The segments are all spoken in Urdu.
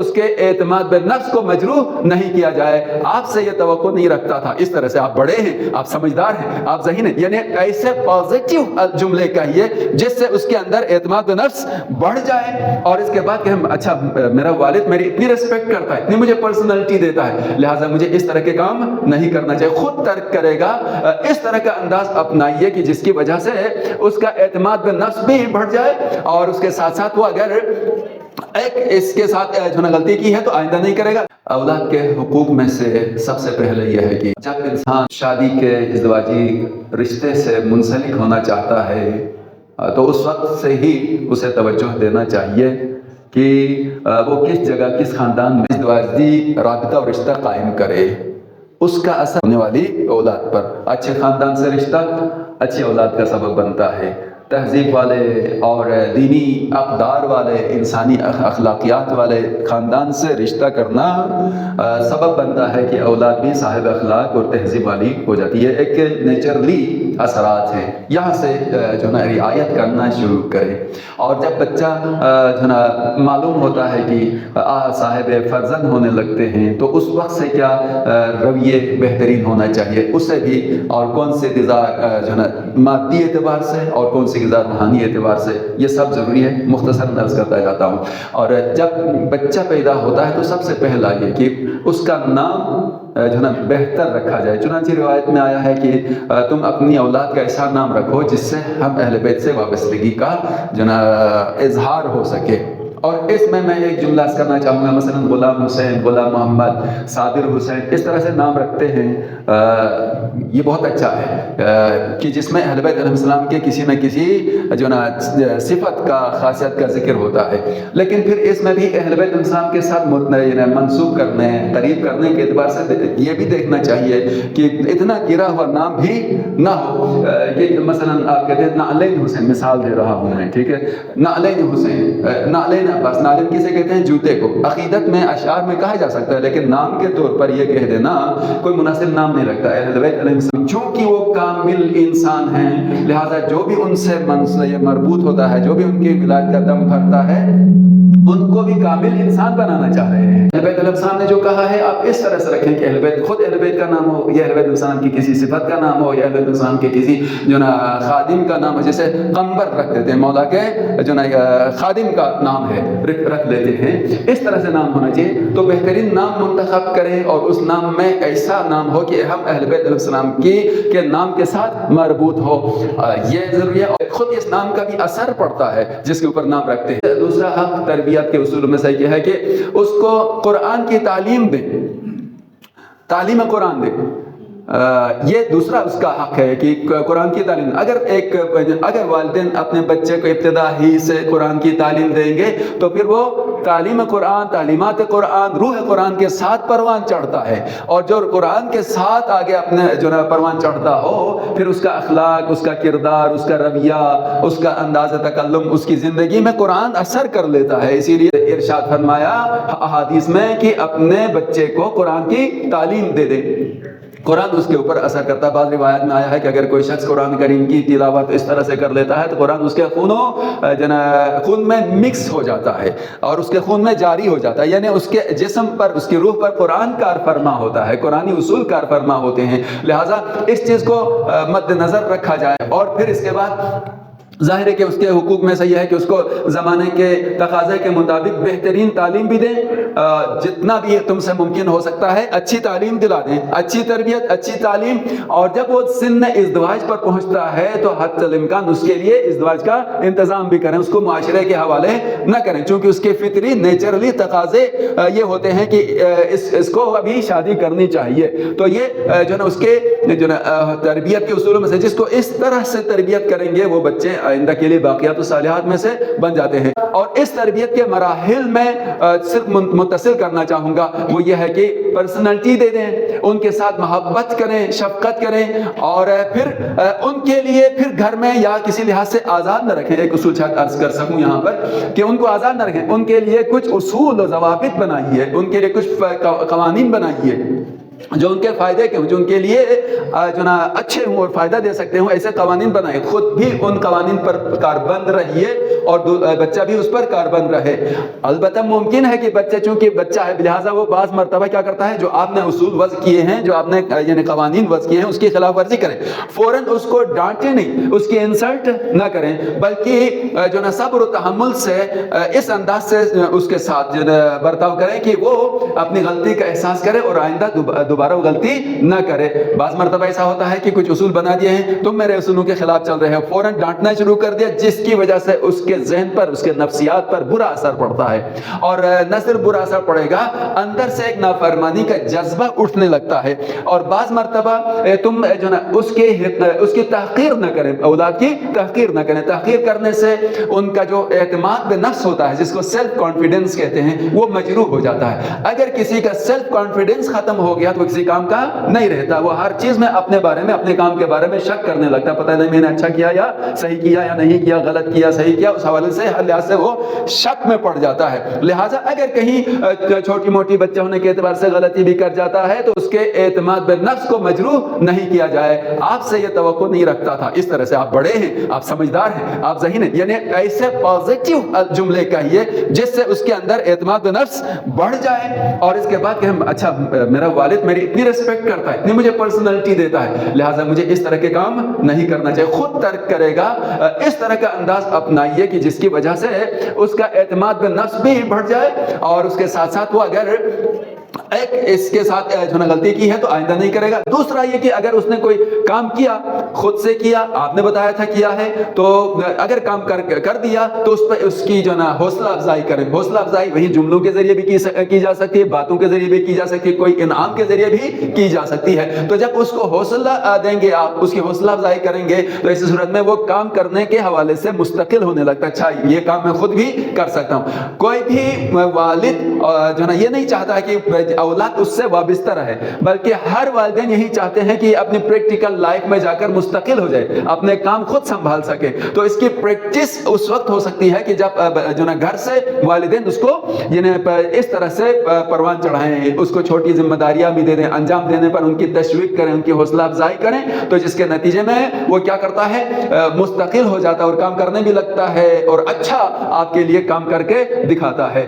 اس کے اعتماد بالنفس کو مجروح نہیں کیا جائے، آپ سے یہ توقع نہیں رکھتا تھا، اس طرح سے آپ بڑے ہیں، آپ سمجھدار ہیں، آپ ذہین ہیں، یعنی ایسے پازیٹیو جملے کہیے جس سے اس کے اندر اعتماد بالنفس بڑھ جائے، اور اس کے بعد کہ اچھا میرا والد میری اتنی ریسپیکٹ کرتا ہے، اتنی مجھے پرسنالٹی دیتا ہے، لہٰذا مجھے اس طرح کے کام نہیں کرنا چاہیے، خود ترک کرے گا۔ اس طرح کا انداز اپنائیے کہ جس کی وجہ سے اس کا اعتماد بالنفس بھی بڑھ جائے، اور اس کے ساتھ ساتھ وہ اگر ایک اس کے ساتھ جو ہے غلطی کی ہے تو آئندہ نہیں کرے گا۔ اولاد کے حقوق میں سے سب سے پہلے یہ ہے کہ جب انسان شادی کے ازدواجی رشتے سے منسلک ہونا چاہتا ہے تو اس وقت سے ہی اسے توجہ دینا چاہیے کہ وہ کس جگہ کس خاندان میں ازدواجی رابطہ اور رشتہ قائم کرے، اس کا اثر ہونے والی اولاد پر۔ اچھے خاندان سے رشتہ اچھی اولاد کا سبب بنتا ہے، تہذیب والے اور دینی اقدار والے، انسانی اخلاقیات والے خاندان سے رشتہ کرنا سبب بنتا ہے کہ اولاد بھی صاحب اخلاق اور تہذیب والی ہو جاتی ہے۔ ایک نیچرلی اثرات ہیں، یہاں سے جو نا رعایت کرنا شروع کرے، اور جب بچہ جو نا معلوم ہوتا ہے کہ صاحب فرزند ہونے لگتے ہیں تو اس وقت سے کیا رویے بہترین ہونا چاہیے، اس سے بھی، اور کون سے غذا جو نا مادی اعتبار سے اور کون سی غذا روحانی اعتبار سے، یہ سب ضروری ہے، مختصر نرز کرتا جاتا ہوں۔ اور جب بچہ پیدا ہوتا ہے تو سب سے پہلا یہ کہ اس کا نام جو نا بہتر رکھا جائے، چنانچہ روایت میں آیا ہے کہ تم اپنی اولاد کا ایسا نام رکھو جس سے ہم اہل بیت سے وابستگی کا جو نا اظہار ہو سکے۔ اور اس میں ایک جملہ کرنا چاہوں گا، مثلا غلام حسین، غلام محمد، صابر حسین، اس طرح سے نام رکھتے ہیں، یہ بہت اچھا ہے کہ جس میں اہل بیت علیہ السلام کے کسی نہ کسی جو نا صفت کا، خاصیت کا ذکر ہوتا ہے، لیکن پھر اس میں بھی اہل بیت علیہ السلام کے ساتھ منسوب کرنے، قریب کرنے کے اعتبار سے یہ بھی دیکھنا چاہیے کہ اتنا گرا ہوا نام بھی نہ ہو، کہ مثلا آپ کہتے ہیں نعلین حسین، مثال دے رہا ہوں میں، ٹھیک ہے، نعلین حسین، نعلین عباس، نعلین کسے کہتے ہیں؟ جوتے کو۔ عقیدت میں اشعار میں کہا جا سکتا ہے، لیکن نام کے طور پر یہ کہہ دینا کوئی مناسب نام نہیں لگتا۔ اہل بیت علیہ السلام چونکہ وہ کامل انسان ہیں، لہذا جو بھی ان سے مربوط ہوتا ہے، جو بھی ان کی ولایت کا دم بھرتا ہے، ان کو بھی کامل انسان بنانا چاہ رہے ہیں۔ اہل بیت علیہ السلام نے جو کہا ہے آپ اس طرح سے رکھیں کہ اہل بیت، خود اہل بیت کا نام ہو، یا اہل بیت علیہ السلام کی کسی صفت کا نام ہو، یا اہل بیت علیہ السلام کے کسی جو نا خادم کا نام ہو، جیسے قنبر رکھ دیتے ہیں، مولا کے جو نا خادم کا نام ہے رکھ لیتے ہیں، اس طرح سے نام ہونا چاہیے۔ تو بہترین نام منتخب کریں، اور اس نام میں ایسا نام ہو کہ ہم اہل بیت علیہ السلام کے نام کے ساتھ مربوط ہو، یہ ضروری ہے۔ اور خود اس نام کا بھی اثر پڑتا ہے جس کے اوپر نام رکھتے ہیں۔ دوسرا حق تربیت کے اصول میں سے یہ ہے کہ اس کو قرآن کی تعلیم دیں، تعلیم قرآن دیں، یہ دوسرا اس کا حق ہے کہ قرآن کی تعلیم۔ اگر والدین اپنے بچے کو ابتدا ہی سے قرآن کی تعلیم دیں گے تو پھر وہ تعلیم قرآن، تعلیمات قرآن، روح قرآن کے ساتھ پروان چڑھتا ہے، اور جو قرآن کے ساتھ آگے اپنے جو نا پروان چڑھتا ہو، پھر اس کا اخلاق، اس کا کردار، اس کا رویہ، اس کا انداز تکلم، اس کی زندگی میں قرآن اثر کر لیتا ہے۔ اسی لیے ارشاد فرمایا احادیث میں کہ اپنے بچے کو قرآن کی تعلیم دے دیں، قرآن اس کے اوپر اثر کرتا ہے۔ بعض روایت میں آیا ہے کہ اگر کوئی شخص قرآن کریم کی تلاوت اس طرح سے کر لیتا ہے تو قرآن اس کے خون میں مکس ہو جاتا ہے اور اس کے خون میں جاری ہو جاتا ہے، یعنی اس کے جسم پر، اس کی روح پر قرآن کار فرما ہوتا ہے، قرآنی اصول کار فرما ہوتے ہیں، لہٰذا اس چیز کو مد نظر رکھا جائے۔ اور پھر اس کے بعد ظاہر ہے کہ اس کے حقوق میں سے یہ ہے کہ اس کو زمانے کے تقاضے کے مطابق بہترین تعلیم بھی دیں، جتنا بھی تم سے ممکن ہو سکتا ہے اچھی تعلیم دلا دیں، اچھی تربیت، اچھی تعلیم۔ اور جب وہ سن ازدواج پر پہنچتا ہے تو حتی الامکان اس کے لیے ازدواج کا انتظام بھی کریں، اس کو معاشرے کے حوالے نہ کریں، چونکہ اس کے فطری نیچرلی تقاضے یہ ہوتے ہیں کہ اس کو ابھی شادی کرنی چاہیے۔ تو یہ جو نا اس کے جو نا تربیت کے اصولوں میں سے، جس کو اس طرح سے تربیت کریں گے وہ بچے آئندہ کے لیے باقیات الصالحات میں سے بن جاتے ہیں۔ اور اس تربیت کے مراحل میں صرف متصل کرنا چاہوں گا وہ یہ ہے کہ پرسنالٹی دے دیں، ان کے ساتھ محبت کریں، شفقت کریں، اور پھر ان کے لیے پھر گھر میں یا کسی لحاظ سے آزاد نہ رکھیں۔ ایک اصول شاید عرض کر سکوں یہاں پر کہ ان کو آزاد نہ رکھیں، ان کے لیے کچھ اصول و ضوابط بنائیے، ان کے لیے کچھ قوانین بنائیے جو ان کے فائدے کے ہوں، جو ان کے لیے جو نا اچھے ہوں اور فائدہ دے سکتے ہوں، ایسے قوانین بنائیں، خود بھی ان قوانین پر کاربند رہیے اور بچہ بھی اس پر کاربند رہے. البتہ ممکن ہے کہ بچہ چونکہ بچہ ہے لہٰذا وہ بعض مرتبہ کیا کرتا ہے جو آپ نے اصول وضع کیے ہیں, جو آپ نے یعنی قوانین وضع کیے ہیں اس کی خلاف ورزی کریں. فوراً اس کو ڈانٹے نہیں, اس کی انسلٹ نہ کریں, بلکہ جو نا صبر و تحمل سے اس انداز سے اس کے ساتھ جو برتاؤ کریں کہ وہ اپنی غلطی کا احساس کرے اور آئندہ دوبارہ وہ غلطی نہ کرے. بعض مرتبہ ایسا ہوتا ہے کہ کچھ اصول بنا دیے ہیں, تم میرے اصولوں کے خلاف چل رہے ہو, فوراً ڈانٹنا شروع کر دیا, جس کی وجہ سے اس کے ذہن پر, اس کے نفسیات پر برا اثر پڑتا ہے. اور نہ صرف برا اثر پڑے گا, اندر سے ایک نافرمانی کا جذبہ اٹھنے لگتا ہے. اور بعض مرتبہ تم جو نا اس کی تحقیر نہ کریں, اولاد کی تحقیر نہ کریں. تحقیر کرنے سے ان کا جو اعتماد بے نفس ہوتا ہے, جس کو سیلف کانفیڈنس کہتے ہیں, وہ مجروح ہو جاتا ہے. اگر کسی کا سیلف کانفیڈنس ختم ہو گیا تو کسی کام کا نہیں رہتا. وہ ہر چیز میں اپنے بارے میں, اپنے کام کے بارے میں شک کرنے لگتا ہے. پتہ نہیں میں نے اچھا کیا یا صحیح کیا یا نہیں کیا, غلط کیا صحیح کیا, اس حوالے سے ہر لحاظ سے وہ شک میں پڑ جاتا ہے. لہٰذا اگر کہیں چھوٹی موٹی بچہ ہونے کے اعتبار سے غلطی بھی کر جاتا ہے تو اس کے اعتماد بے نفس کو مجروح نہیں کیا جائے. آپ سے یہ توقع نہیں رکھتا تھا. اس طرح سے آپ بڑے ہیں, آپ سمجھدار ہیں, آپ ذہین ہیں, یعنی ایسے پازیٹیو جملے کہیے جس سے اس کے اندر اعتماد بے نفس بڑھ جائے. اور اس کے بعد کہ اچھا میرا والد میری اتنی ریسپیکٹ کرتا ہے, اتنی مجھے پرسنالٹی دیتا ہے, لہٰذا مجھے اس طرح کے کام نہیں کرنا چاہیے. خود ترک کرے گا. اس طرح کا انداز اپنائیے کہ جس کی وجہ سے اس کا اعتماد بے نفس بھی بڑھ جائے, اور اس کے ساتھ ساتھ وہ اگر ایک اس کے ساتھ جو غلطی کی ہے تو آئندہ نہیں کرے گا. دوسرا یہ کہ اگر اس نے کوئی کام کیا, خود سے کیا, آپ نے بتایا تھا کیا ہے, تو اگر کام کر دیا تو اس پہ اس کی جو نا حوصلہ افزائی کریں. حوصلہ افزائی وہی جملوں کے ذریعے بھی کی جا سکتی ہے, باتوں کے ذریعے بھی کی جا سکتی ہے, کوئی انعام کے ذریعے بھی کی جا سکتی ہے. تو جب اس کو حوصلہ دیں گے, آپ اس کی حوصلہ افزائی کریں گے, تو ایسی صورت میں وہ کام کرنے کے حوالے سے مستقل ہونے لگتا ہے. اچھا یہ کام میں خود بھی کر سکتا ہوں. کوئی بھی والد جو نا یہ نہیں چاہتا کہ اولاد اس سے وابستہ رہے, بلکہ ہر والدین یہی چاہتے ہیں کہ اپنی پریکٹیکل لائف میں جا کر مستقل ہو جائے, اپنے کام خود سنبھال سکے. تو اس کی پریکٹس اس وقت ہو سکتی ہے کہ جب جو نا گھر سے والدین اس کو یعنی اس طرح سے پروان چڑھائیں, اس کو چھوٹی ذمہ داریاں بھی دے دیں, انجام دینے پر ان کی تشویق کریں, ان کی حوصلہ افزائی کریں, تو جس کے نتیجے میں وہ کیا کرتا ہے, مستقل ہو جاتا ہے اور کام کرنے بھی لگتا ہے, اور اچھا آپ کے لیے کام کر کے دکھاتا ہے.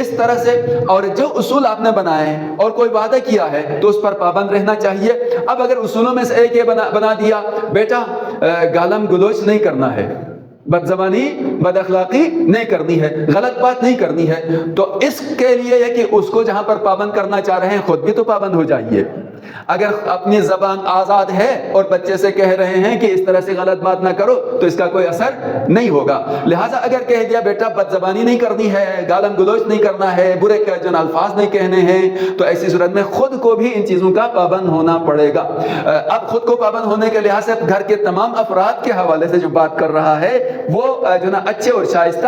اس طرح سے اور جو اصول آپ نے بنائے اور کوئی وعدہ کیا ہے تو اس پر پابند رہنا چاہیے. اب اگر اصولوں میں سے ایک یہ بنا دیا, بیٹا گالم گلوچ نہیں کرنا ہے, بد زبانی بد اخلاقی نہیں کرنی ہے, غلط بات نہیں کرنی ہے, تو اس کے لیے یہ کہ اس کو جہاں پر پابند کرنا چاہ رہے ہیں خود بھی تو پابند ہو جائیے. اگر اپنی زبان آزاد ہے اور بچے سے کہہ رہے ہیں کہ اس طرح سے غلط بات نہ کرو تو اس کا کوئی اثر نہیں ہوگا. لہٰذا اگر کہہ دیا بیٹا بد زبانی نہیں کرنی ہے, گالم گلوچ نہیں کرنا ہے, برے جو الفاظ نہیں کہنے ہیں, تو ایسی صورت میں خود کو بھی ان چیزوں کا پابند ہونا پڑے گا. اب خود کو پابند ہونے کے لحاظ سے گھر کے تمام افراد کے حوالے سے جو بات کر رہا ہے وہ جو نا اچھے اور شائستہ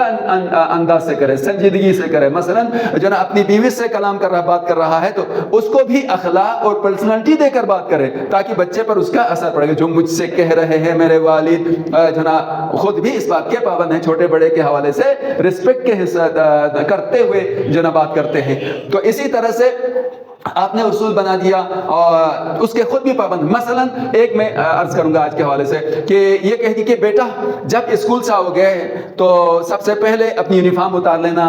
انداز سے کرے, سنجیدگی سے کرے. مثلا جو نا اپنی بیوی سے کلام کر رہا, بات کر رہا ہے تو اس کو بھی اخلاق اور پرسنالٹی دے کر بات کرے تاکہ بچے پر اس کا اثر پڑے گا. جو مجھ سے کہہ رہے ہیں میرے والد جو نا خود بھی اس بات کے پابند ہیں, چھوٹے بڑے کے حوالے سے رسپیکٹ کے حصہ کرتے ہوئے جو نا بات کرتے ہیں. تو اسی طرح سے آپ نے اصول بنا دیا اور اس کے خود بھی پابند. مثلا ایک میں عرض کروں گا آج کے حوالے سے کہ یہ کہہ دی کہ بیٹا جب اسکول سے آؤ گے تو سب سے پہلے اپنی یونیفارم اتار لینا,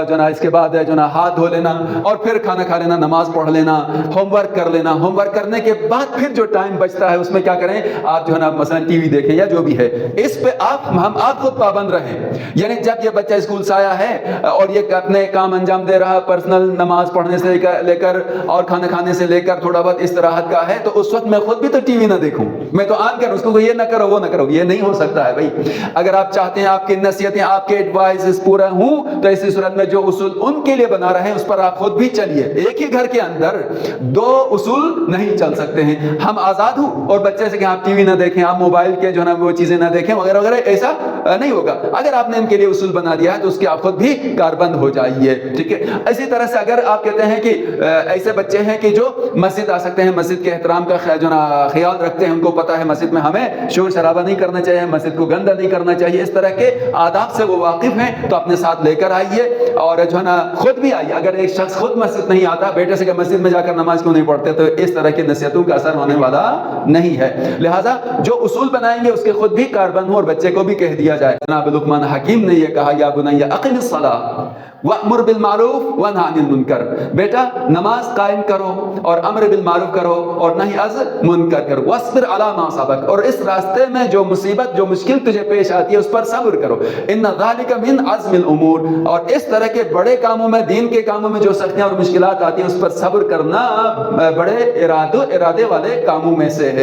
جو نا اس کے بعد جو نا ہاتھ دھو لینا, اور پھر کھانا کھا لینا, نماز پڑھ لینا, ہوم ورک کر لینا. ہوم ورک کرنے کے بعد پھر جو ٹائم بچتا ہے اس میں کیا کریں آپ, جو ہے نا مثلا ٹی وی دیکھیں یا جو بھی ہے. اس پہ آپ خود پابند رہیں. یعنی جب یہ بچہ اسکول سے آیا ہے اور یہ اپنے کام انجام دے رہا, پرسنل نماز پڑھنے سے لے کر اور کھانا کھانے سے لے کر تھوڑا بہت استراحت کا ہے, تو اس وقت میں خود بھی تو ٹی وی نہ دیکھوں, میں تو آن کروں اس کو, یہ نہ کرو وہ نہ کرو. یہ نہیں ہو سکتا ہے بھائی. اگر آپ چاہتے ہیں آپ کی نصیحتیں, آپ کے ایڈوائزز پورا ہوں, تو ایسی صورت میں جو اصول ان کے لیے بنا رہے ہیں اس پر آپ خود بھی چلیے. ایک ہی گھر کے اندر دو اصول نہیں چل سکتے ہیں. ہم آزاد ہوں اور بچے سے کہ آپ ٹی وی نہ دیکھیں, آپ موبائل کے جو ہے نا وہ چیزیں نہ دیکھیں وغیرہ وغیرہ, ایسا نہیں ہوگا. اگر آپ نے ان کے لیے اصول بنا دیا ہے تو اس کے آپ خود بھی کاربند ہو جائیے. ٹھیک ہے. اسی طرح سے اگر آپ کہتے ہیں کہ ایسی ایسے بچے ہیں کہ جو مسجد آ سکتے ہیں, مسجد کے احترام کا خیال رکھتے ہیں, ان کو پتا ہے مسجد میں ہمیں شور شرابہ نہیں کرنا چاہیے, مسجد کو گندا نہیں کرنا چاہیے, اس طرح کے آداب سے وہ واقف ہیں, تو اپنے ساتھ لے کر آئیے اور جو ہے نا خود بھی آئیے. اگر ایک شخص خود مسجد نہیں آتا, بیٹے سے کہ مسجد میں جا کر نماز کیوں نہیں پڑھتے, تو اس طرح کی نصیحتوں کا اثر ہونے والا نہیں ہے. لہٰذا جو اصول بنائیں گے اس کے خود بھی کاربند ہوں اور بچے کو بھی کہہ دیا جائے. جناب لقمان حکیم نے یہ کہا, یا بنی اقم الصلاۃ وامر بالمعروف وانہ عن المنکر, بیٹا نماز قائم کرو اور امر بالمعروف کرو اور نہی از منکر کرو, واصبر علی ما صبک, اور اس راستے میں جو مصیبت جو مشکل تجھے پیش آتی ہے اس پر صبر کرو. ان ذالک من عزم الامور, اور اس طرح کے بڑے کاموں میں, دین کے کاموں میں جو سختیاں اور مشکلات آتی ہیں اس پر صبر کرنا بڑے ارادے والے کاموں میں سے ہے.